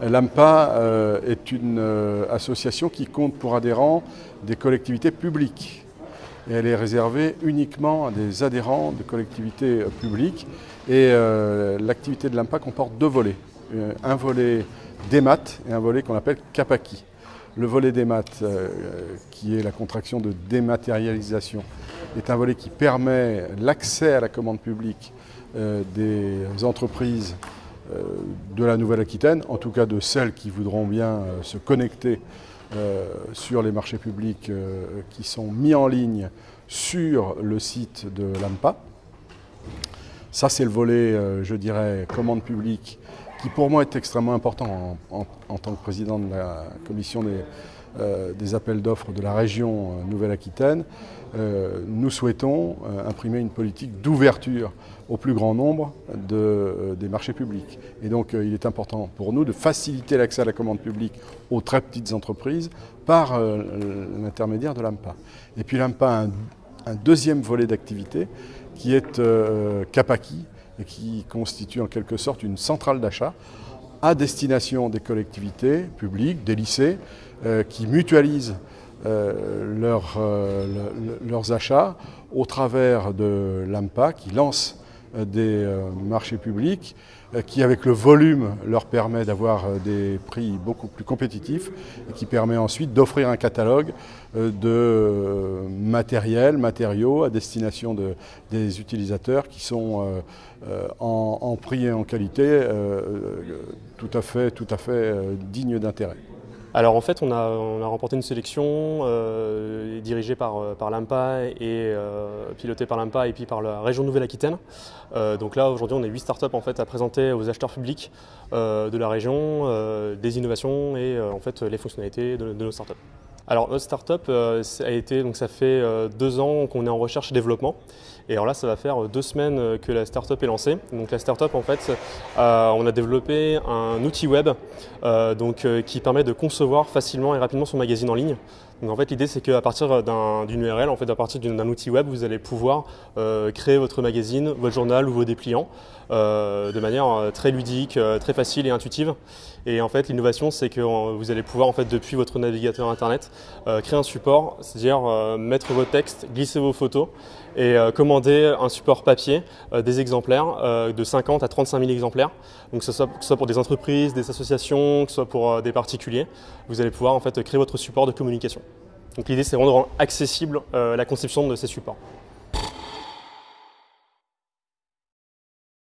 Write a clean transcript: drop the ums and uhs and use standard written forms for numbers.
L'AMPA est une association qui compte pour adhérents des collectivités publiques. Et elle est réservée uniquement à des adhérents de collectivités publiques. Et l'activité de l'AMPA comporte deux volets. Un volet DEMAT et un volet qu'on appelle CAPACI. Le volet DEMAT, qui est la contraction de dématérialisation, est un volet qui permet l'accès à la commande publique des entreprises de la Nouvelle-Aquitaine, en tout cas de celles qui voudront bien se connecter sur les marchés publics qui sont mis en ligne sur le site de l'AMPA. Ça, c'est le volet, je dirais, commande publique, qui pour moi est extrêmement important en tant que président de la commission des appels d'offres de la région Nouvelle-Aquitaine. Nous souhaitons imprimer une politique d'ouverture au plus grand nombre des marchés publics. Et donc il est important pour nous de faciliter l'accès à la commande publique aux très petites entreprises par l'intermédiaire de l'AMPA. Et puis l'AMPA a un deuxième volet d'activité qui est CAPACI et qui constitue en quelque sorte une centrale d'achat à destination des collectivités publiques, des lycées, qui mutualisent leurs achats au travers de l'AMPA, qui lance des marchés publics, qui avec le volume leur permet d'avoir des prix beaucoup plus compétitifs et qui permet ensuite d'offrir un catalogue de matériaux à destination des utilisateurs qui sont en prix et en qualité tout à fait dignes d'intérêt. Alors en fait, on a remporté une sélection dirigée par l'AMPA et pilotée par l'AMPA et puis par la région Nouvelle-Aquitaine. Donc là, aujourd'hui, on est 8 startups en fait, à présenter aux acheteurs publics de la région des innovations et en fait, les fonctionnalités de nos startups. Alors notre startup ça fait 2 ans qu'on est en recherche et développement. Et alors là, ça va faire 2 semaines que la startup est lancée. Donc la startup, en fait, on a développé un outil web qui permet de concevoir facilement et rapidement son magazine en ligne. Donc en fait, l'idée, c'est qu'à partir d'une URL, en fait, à partir d'un outil web, vous allez pouvoir créer votre magazine, votre journal ou vos dépliants de manière très ludique, très facile et intuitive. Et en fait, l'innovation, c'est que vous allez pouvoir, en fait, depuis votre navigateur internet, créer un support, c'est-à-dire mettre vos textes, glisser vos photos et commander un support papier, des exemplaires de 50 à 35 000 exemplaires. Donc que ce soit pour des entreprises, des associations, que ce soit pour des particuliers, vous allez pouvoir en fait créer votre support de communication. Donc l'idée, c'est de rendre accessible la conception de ces supports.